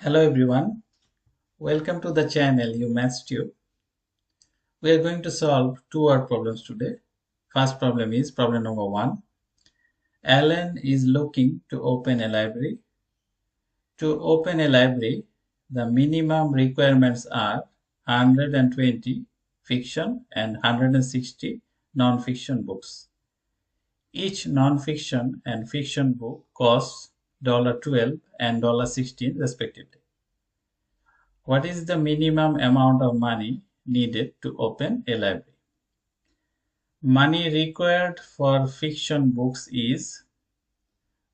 Hello everyone, welcome to the channel You Maths Tube. We are going to solve two-word problems today. First problem is problem number 1. Alan is looking to open a library. To open a library, the minimum requirements are 120 fiction and 160 non-fiction books. Each non-fiction and fiction book costs $12 and $16 respectively. What is the minimum amount of money needed to open a library? Money required for fiction books is,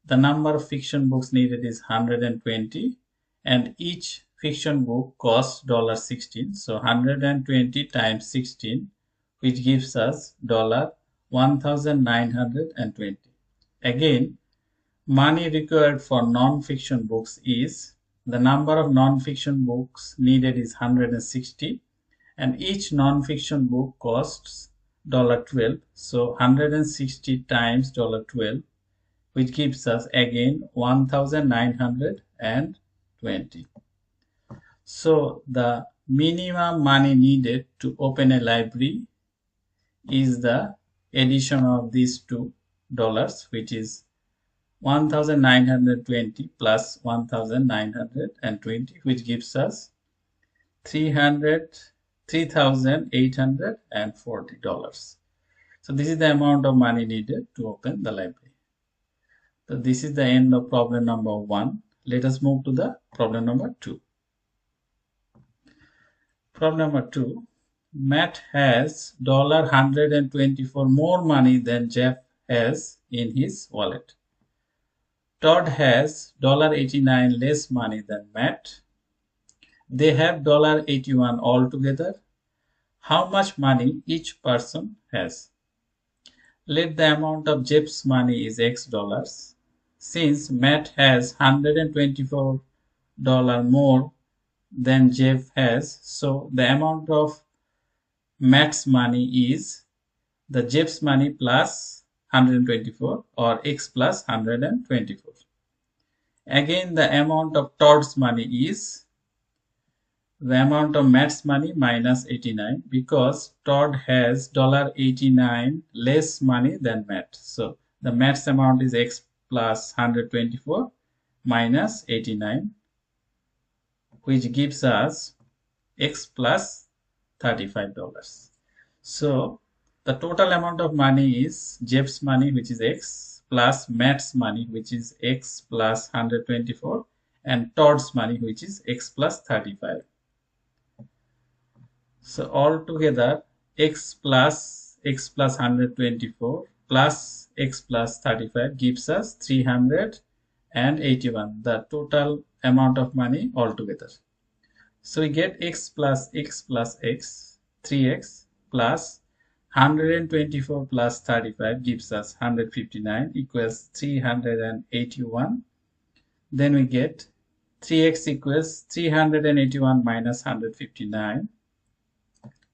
the number of fiction books needed is 120 and each fiction book costs $16. So 120 times 16, which gives us $1,920. Again, money required for non-fiction books is, the number of non-fiction books needed is 160 and each non-fiction book costs $12. So 160 times $12, which gives us again 1,920. So the minimum money needed to open a library is the addition of these two dollars, which is 1,920 plus 1,920, which gives us $3,840. So this is the amount of money needed to open the library. So this is the end of problem number 1. Let us move to the problem number 2. Problem number 2. Matt has $124 more money than Jeff has in his wallet. Todd has $89 less money than Matt. They have $81 altogether. How much money each person has? Let the amount of Jeff's money is X dollars. Since Matt has $124 more than Jeff has, so the amount of Matt's money is the Jeff's money plus 124 or X plus 124. Again, the amount of Todd's money is the amount of Matt's money minus 89, because Todd has $89 less money than Matt. So the Matt's amount is X plus 124 minus 89, which gives us X plus $35. So the total amount of money is Jeff's money, which is X, plus Matt's money, which is X plus 124, and Todd's money, which is X plus 35. So altogether, X plus 124 plus X plus 35 gives us 381, the total amount of money altogether. So we get X plus X, 3X plus 124 plus 35 gives us 159 equals 381. Then we get 3x equals 381 minus 159,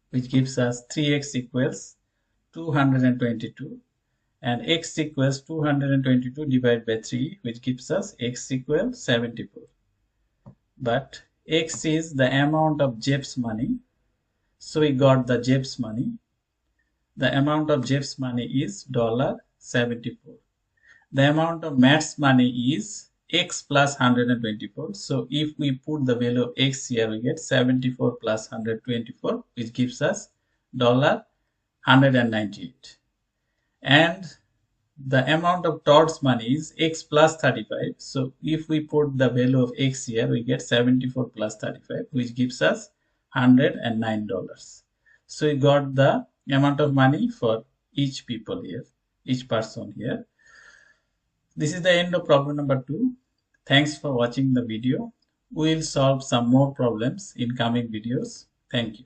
which gives us 3x equals 222, and x equals 222 divided by 3, which gives us x equals 74. But x is the amount of Jeff's money, so we got the Jeff's money. The amount of Jeff's money is $74. The amount of Matt's money is X plus 124. So if we put the value of X here, we get 74 plus 124, which gives us $198. And the amount of Todd's money is X plus 35. So if we put the value of X here, we get 74 plus 35, which gives us $109. So we got the amount of money for each person here. This is the end of problem number 2. Thanks for watching the video. We will solve some more problems in coming videos. Thank you.